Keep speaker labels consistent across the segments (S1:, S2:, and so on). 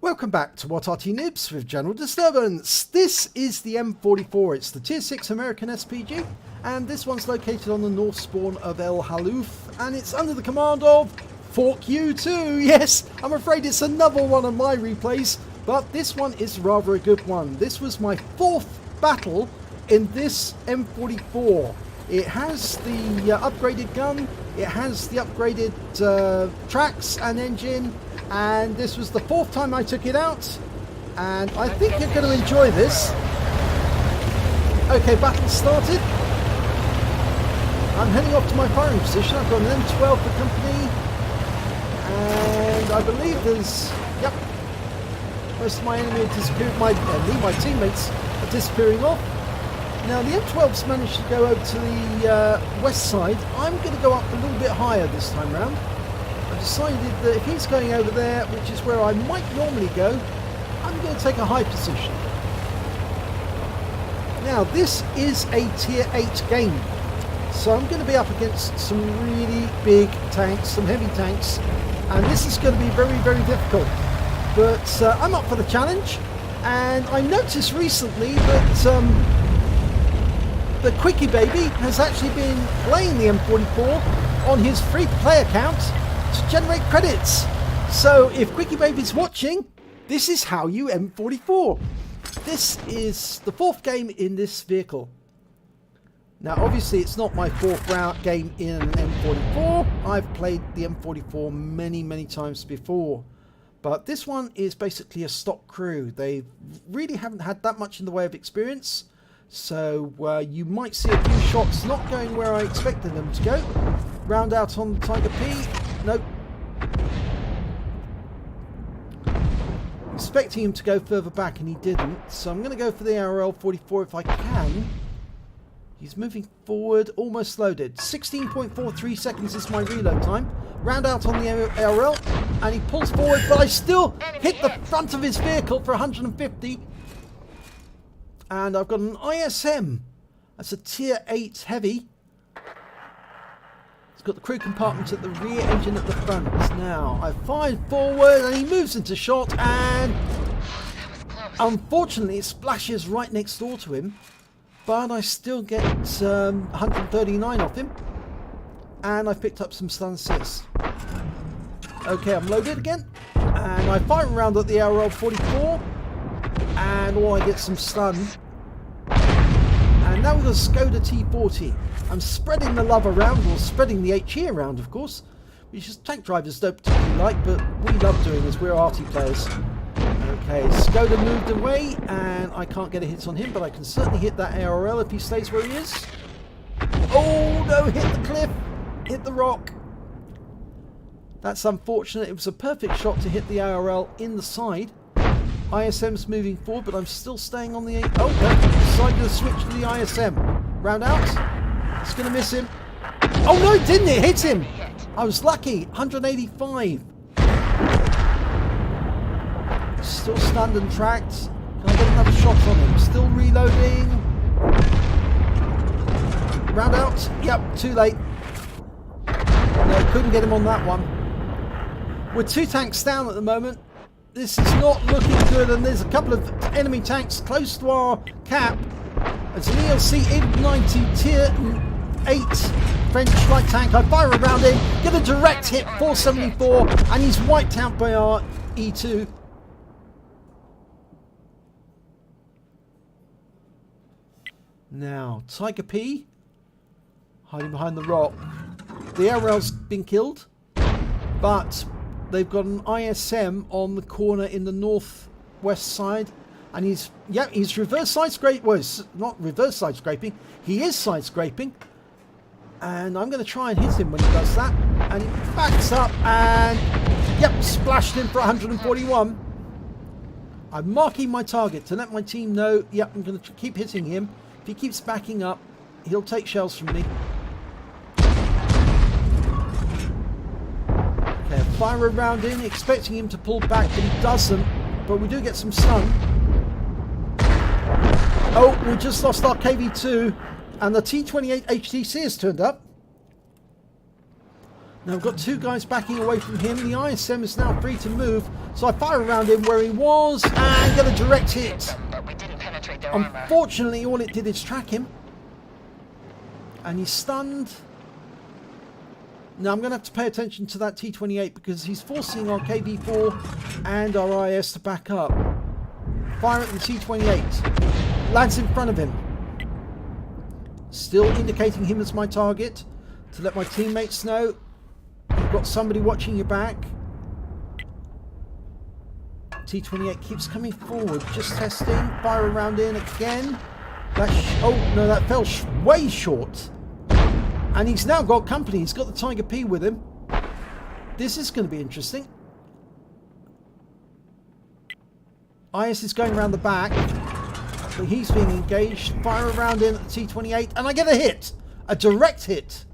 S1: Welcome back to WOT Arty Noobs with General Disturbance. This is the M44. It's the Tier 6 American SPG, and this one's located on the north spawn of El Halluf, and it's under the command of Fork You 2. Yes, I'm afraid it's another one of my replays, but this one is rather a good one. This was my fourth battle in this M44. It has the upgraded gun, it has the upgraded tracks and engine, and this was the fourth time I took it out, and I think you're going to enjoy this. Okay, battle started. I'm heading off to my firing position. I've got an M12 for company, and I believe there's, yep, most of my enemy are disappearing, my teammates are disappearing off. Now the M12's managed to go over to the west side. I'm going to go up a little bit higher this time round. I decided that if he's going over there, which is where I might normally go, I'm going to take a high position. Now this is a tier 8 game, so I'm going to be up against some really big tanks, some heavy tanks, and this is going to be very, very difficult. But I'm up for the challenge, and I noticed recently that the Quickie Baby has actually been playing the M44 on his free-to-play account to generate credits. So if Quickie Baby's watching, this is how you M44. This is the fourth game in this vehicle. Now obviously it's not my fourth game in an M44. I've played the M44 many times before, but this one is basically a stock crew. They really haven't had that much in the way of experience, so you might see a few shots not going where I expected them to go. Round out on the Tiger P. Nope. Expecting him to go further back and he didn't, so I'm going to go for the ARL 44 if I can. He's moving forward, almost loaded. 16.43 seconds is my reload time. Round out on the ARL and he pulls forward, but I still hit the front of his vehicle for 150. And I've got an ISM. That's a tier 8 heavy. It's got the crew compartment at the rear, engine at the front. Now I fired forward and he moves into shot, and unfortunately it splashes right next door to him, but I still get 139 off him, and I've picked up some stun assists. Okay, I'm loaded again, and I fire around at the ARL 44, and I get some stun. And now we've got a Skoda T40. I'm spreading the love around, or spreading the HE around, of course, which is tank drivers don't particularly like, but we love doing as we're arty players. Okay, Skoda moved away, and I can't get a hit on him, but I can certainly hit that ARL if he stays where he is. Oh no, hit the cliff, hit the rock. That's unfortunate. It was a perfect shot to hit the ARL in the side. ISM's moving forward, but I'm still staying on the 8. Oh, no, decided to switch to the ISM. Round out. It's going to miss him. Oh, no, it didn't. It hit him. I was lucky. 185. Still stunned and tracked. Can I get another shot on him? Still reloading. Round out. Yep, too late. No, couldn't get him on that one. We're 2 tanks down at the moment. This is not looking good, and there's a couple of enemy tanks close to our cap. It's an ELC 890 tier 8 French light tank. I fire around him, get a direct hit, 474, and he's wiped out by our E2. Now, Tiger P, hiding behind the rock. The ARL's been killed, but they've got an ISM on the corner in the northwest side, and he's reverse side scraping. Well, it's not reverse side scraping. He is side scraping, and I'm going to try and hit him when he does that. And he backs up, and yep, splashed him for 141. I'm marking my target to let my team know. Yep, I'm going to keep hitting him. If he keeps backing up, he'll take shells from me. Okay, fire around in, expecting him to pull back, but he doesn't. But we do get some stun. Oh, we just lost our KV2, and the T28 HTC has turned up. Now I've got two guys backing away from him. The ISM is now free to move, so I fire around him where he was and get a direct hit. Unfortunately, all it did is track him. And he's stunned. Now I'm going to have to pay attention to that T-28 because he's forcing our KV-4 and our IS to back up. Fire at the T-28. Lands in front of him. Still indicating him as my target to let my teammates know you've got somebody watching your back. T-28 keeps coming forward, just testing. Fire around in again. Oh no, that fell way short. And he's now got company. He's got the Tiger P with him. This is going to be interesting. IS is going around the back, but he's being engaged. Fire around in at the T-28, and I get a hit. A direct hit.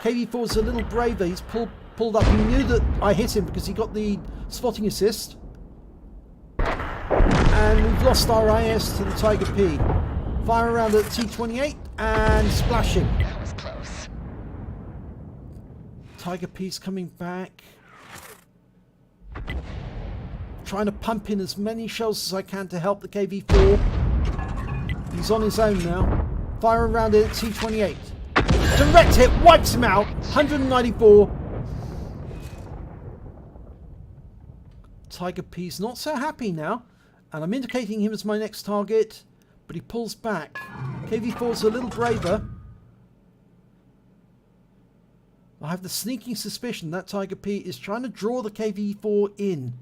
S1: KV-4's a little braver. He's pulled up. He knew that I hit him because he got the spotting assist. And we've lost our IS to the Tiger P. Fire around at the T-28 and splashing.
S2: That was close.
S1: Tiger P's coming back. Trying to pump in as many shells as I can to help the KV-4. He's on his own now. Fire around it at T-28. Direct hit, wipes him out. 194. Tiger P's not so happy now. And I'm indicating him as my next target. But he pulls back. KV-4's a little braver. I have the sneaking suspicion that Tiger P is trying to draw the KV-4 in.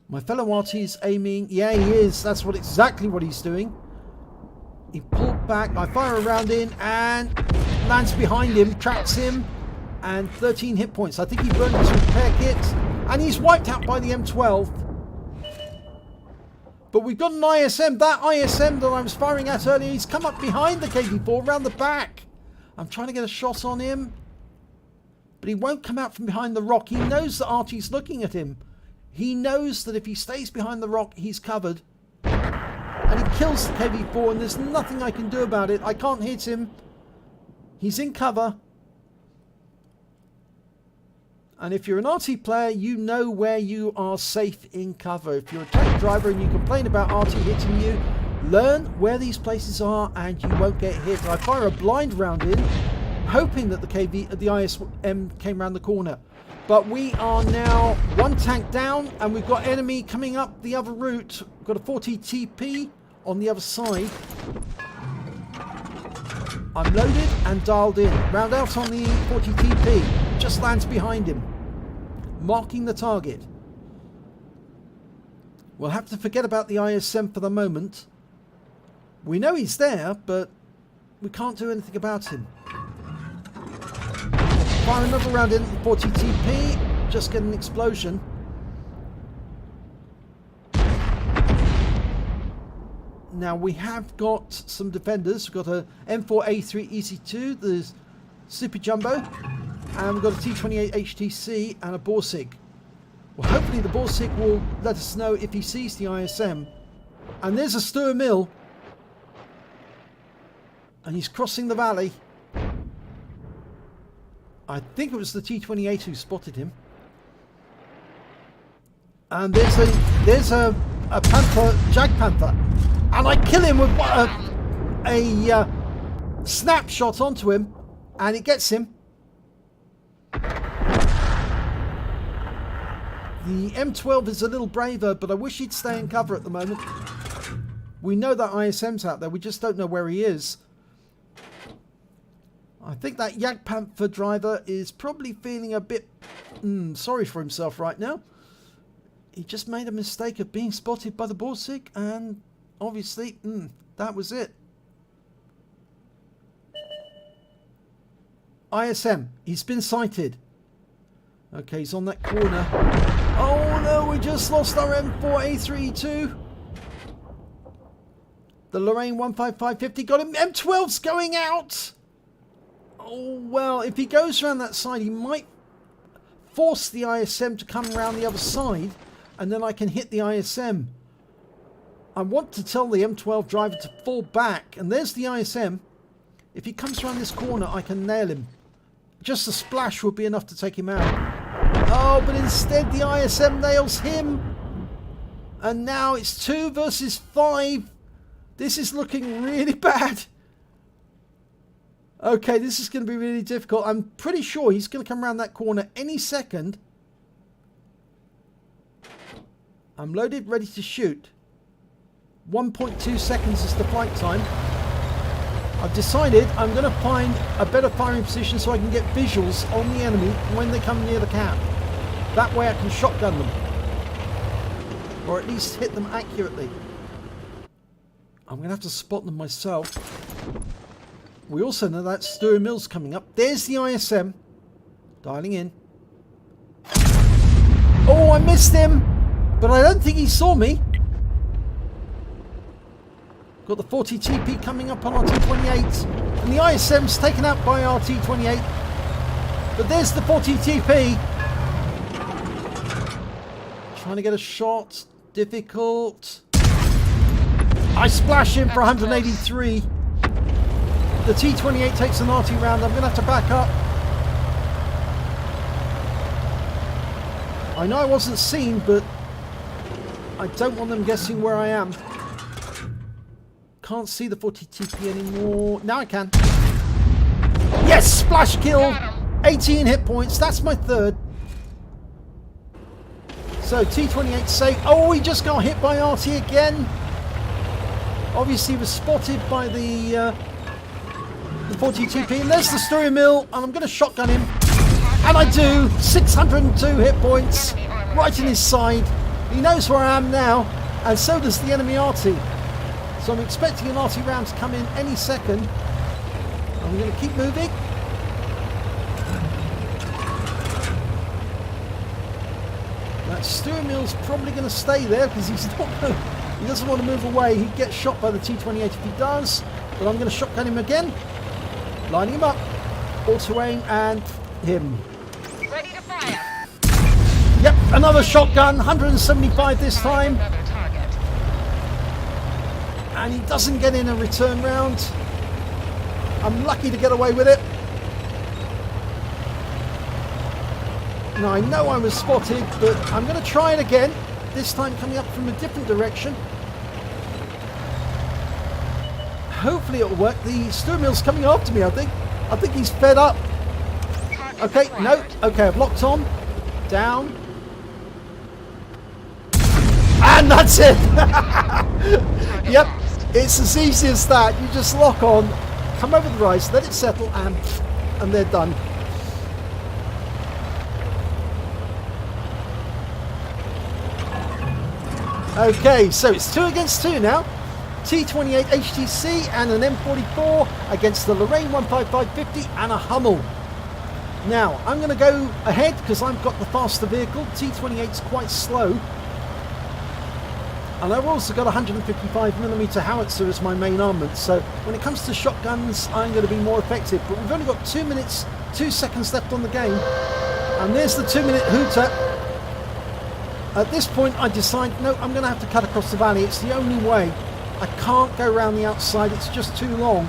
S1: My fellow Arty is aiming. Yeah, he is. That's exactly what he's doing. He pulled back. I fire around in and lands behind him, traps him, and 13 hit points. I think he burned his repair kit, and he's wiped out by the M12. But we've got an ISM. That ISM that I was firing at earlier, he's come up behind the KV-4, around the back. I'm trying to get a shot on him, but he won't come out from behind the rock. He knows that Arty's looking at him. He knows that if he stays behind the rock, he's covered. And he kills the KV-4, and there's nothing I can do about it. I can't hit him. He's in cover. And if you're an Arty player, you know where you are safe in cover. If you're a tank driver and you complain about Arty hitting you, learn where these places are and you won't get hit. I fire a blind round in, hoping that the ISM came around the corner. But we are now one tank down, and we've got enemy coming up the other route. We've got a 40 TP on the other side. I'm loaded and dialed in. Round out on the 40 TP. Just lands behind him, marking the target. We'll have to forget about the ISM for the moment. We know he's there, but we can't do anything about him. Fire another round in at the 40 TP. Just get an explosion. Now we have got some defenders. We've got a M4A3 EC2, the Super Jumbo, and we've got a T28 HTC and a Borsig. Well, hopefully the Borsig will let us know if he sees the ISM. And there's a Stur Mill, and he's crossing the valley. I think it was the T28 who spotted him. And there's a Panther, Jag Panther. And I kill him with a snapshot onto him, and it gets him. The M12 is a little braver, but I wish he'd stay in cover at the moment. We know that ISM's out there, we just don't know where he is. I think that Jag Panther driver is probably feeling a bit sorry for himself right now. He just made a mistake of being spotted by the Borsig, and obviously, that was it. ISM, he's been sighted. Okay, he's on that corner. Oh no, we just lost our M4A3 The Lorraine 15550 got him. M12's going out. Oh well, if he goes around that side, he might force the ISM to come around the other side, and then I can hit the ISM. I want to tell the M12 driver to fall back. And there's the ISM. If he comes around this corner, I can nail him. Just a splash would be enough to take him out. Oh, but instead the ISM nails him. And now it's 2 versus 5. This is looking really bad. Okay, this is going to be really difficult. I'm pretty sure he's going to come around that corner any second. I'm loaded, ready to shoot. 1.2 seconds is the flight time. I've decided I'm going to find a better firing position so I can get visuals on the enemy when they come near the camp. That way I can shotgun them. Or at least hit them accurately. I'm going to have to spot them myself. We also know that Stuart Mill's coming up. There's the ISM. Dialing in. Oh, I missed him. But I don't think he saw me. Got the 40TP coming up on RT28. And the ISM's taken out by RT28. But there's the 40TP. Trying to get a shot. Difficult. I splash him for 183. The T28 takes an RT round. I'm going to have to back up. I know I wasn't seen, but I don't want them guessing where I am. Can't see the 40TP anymore. Now I can. Yes! Splash kill! 18 hit points. That's my third. So T28 safe. Oh, he just got hit by RT again. Obviously he was spotted by the 40TP. And there's the Stuart Mill. And I'm going to shotgun him. And I do. 602 hit points. Right in his side. He knows where I am now. And so does the enemy RT. So I'm expecting an RT round to come in any second. I'm going to keep moving. That Stuart Mill's probably going to stay there because he doesn't want to move away. He'd get shot by the T28 if he does. But I'm going to shotgun him again. Lining him up. Auto aim and him.
S2: Ready to fire.
S1: Yep, another shotgun. 175 this time. And he doesn't get in a return round. I'm lucky to get away with it. Now I know I was spotted, but I'm going to try it again. This time coming up from a different direction. Hopefully it'll work. The Stuart Mill's coming after me, I think. I think he's fed up. Okay, no. Okay, I've locked on. Down. And that's it. Yep. It's as easy as that. You just lock on, come over the rise, let it settle, and they're done. Okay, so it's 2 against 2 now. T28 HTC and an M44 against the Lorraine 15550 and a Hummel. Now, I'm going to go ahead because I've got the faster vehicle. T28's quite slow. And I've also got a 155mm howitzer as my main armament, so when it comes to shotguns, I'm going to be more effective. But we've only got 2 minutes, 2 seconds left on the game. And there's the 2-minute hooter. At this point, I decide, no, I'm going to have to cut across the valley. It's the only way. I can't go around the outside. It's just too long.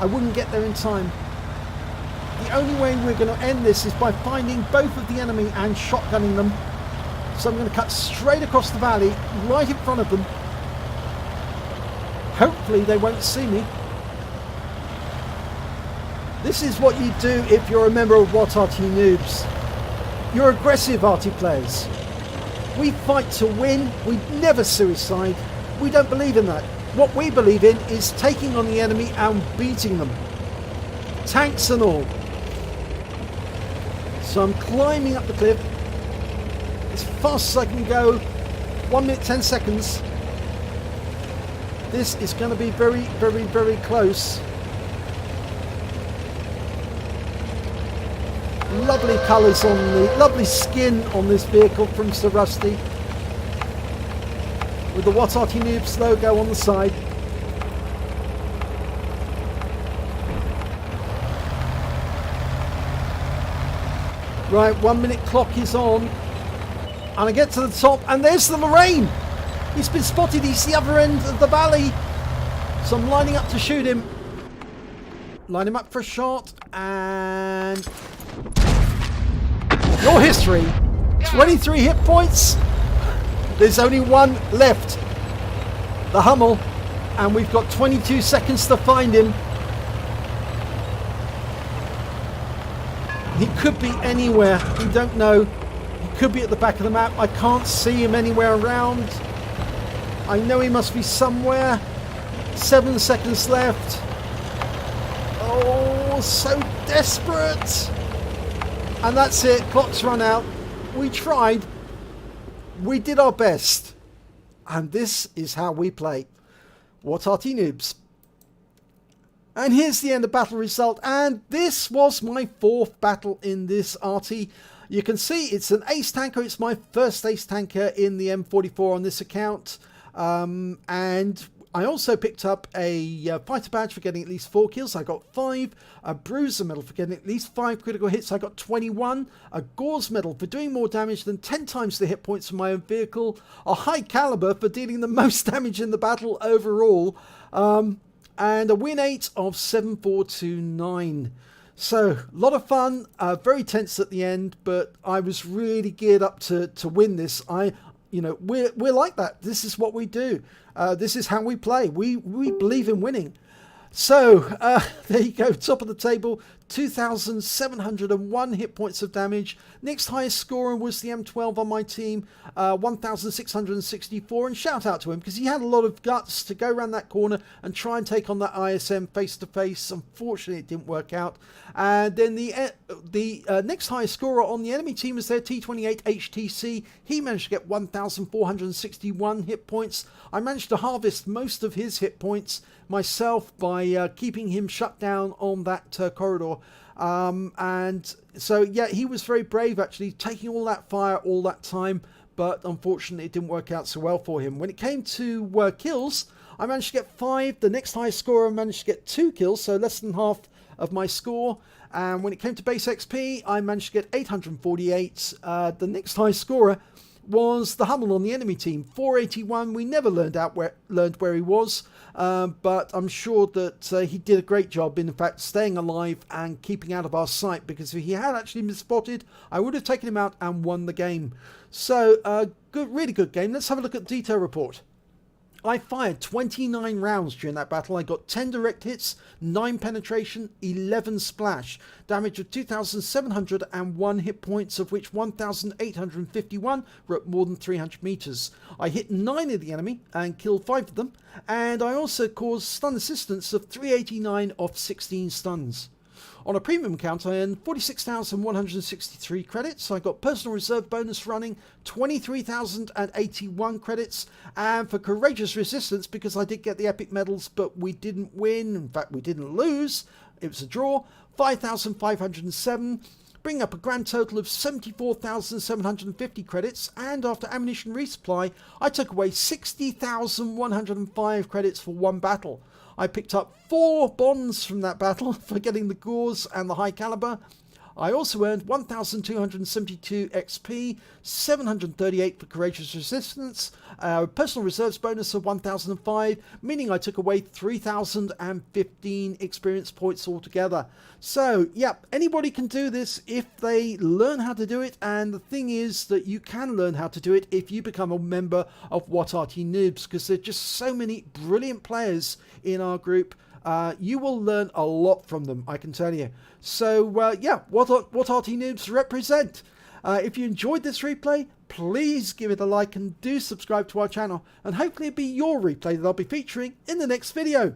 S1: I wouldn't get there in time. The only way we're going to end this is by finding both of the enemy and shotgunning them. So I'm going to cut straight across the valley, right in front of them. Hopefully they won't see me. This is what you do if you're a member of WOT Arty Noobs. You're aggressive Arty players. We fight to win. We never suicide. We don't believe in that. What we believe in is taking on the enemy and beating them. Tanks and all. So I'm climbing up the cliff as fast as I can go. 1 minute 10 seconds. This is going to be very, very, very close. Lovely colours on the lovely skin on this vehicle from Sir Rusty, with the WOT Arty Noobs logo on the side. Right, 1 minute clock is on. And I get to the top, and there's the Lorraine! He's been spotted. He's the other end of the valley. So I'm lining up to shoot him. Line him up for a shot. And your history. 23 hit points. There's only one left. The Hummel. And we've got 22 seconds to find him. He could be anywhere. We don't know. He could be at the back of the map. I can't see him anywhere around. I know he must be somewhere. 7 seconds left. Oh, so desperate. And that's it. Clock's run out. We tried. We did our best. And this is how we play. WOT Arty Noobs. And here's the end of battle result. And this was my 4th battle in this Arty. You can see it's an ace tanker. It's my first ace tanker in the M44 on this account. And I also picked up a fighter badge for getting at least 4 kills. I got 5. A bruiser medal for getting at least 5 critical hits. I got 21. A Gores medal for doing more damage than 10 times the hit points of my own vehicle. A high caliber for dealing the most damage in the battle overall. And a win 8 of 7429. So, a lot of fun. Very tense at the end, but I was really geared up to win this. We're like that. This is what we do. This is how we play. We believe in winning. So, there you go. Top of the table. 2,701 hit points of damage. Next highest scorer was the M12 on my team. 1,664. And shout out to him because he had a lot of guts to go around that corner and try and take on that ISM face to face. Unfortunately, it didn't work out. And then the next highest scorer on the enemy team was their T28 HTC. He managed to get 1,461 hit points. I managed to harvest most of his hit points myself by keeping him shut down on that corridor. And so, yeah, he was very brave, actually, taking all that fire all that time. But unfortunately, it didn't work out so well for him. When it came to kills, I managed to get 5. The next highest scorer managed to get 2 kills, so less than half of my score. And when it came to base XP, I managed to get 848. The next highest scorer was the Hummel on the enemy team, 481. We never learned where he was, but I'm sure that he did a great job in fact staying alive and keeping out of our sight, because if he had actually been spotted, I would have taken him out and won the game. So really good game. Let's have a look at the detail report. I fired 29 rounds during that battle. I got 10 direct hits, 9 penetration, 11 splash. Damage of 2,701 hit points, of which 1,851 were at more than 300 meters. I hit 9 of the enemy and killed 5 of them. And I also caused stun assistance of 389 of 16 stuns. On a premium account, I earned 46,163 credits. I got personal reserve bonus running, 23,081 credits. And for courageous resistance, because I did get the epic medals, but we didn't win. In fact, we didn't lose. It was a draw. 5,507. Bringing up a grand total of 74,750 credits. And after ammunition resupply, I took away 60,105 credits for one battle. I picked up 4 bonds from that battle for getting the Gores and the high caliber. I also earned 1,272 XP, 738 for courageous resistance, a personal reserves bonus of 1,005, meaning I took away 3,015 experience points altogether. So, yeah, anybody can do this if they learn how to do it, and the thing is that you can learn how to do it if you become a member of WOT Arty Noobs, because there are just so many brilliant players in our group. You will learn a lot from them, I can tell you. So, yeah, WOT Arty Noobs represent. If you enjoyed this replay, please give it a like and do subscribe to our channel. And hopefully it'll be your replay that I'll be featuring in the next video.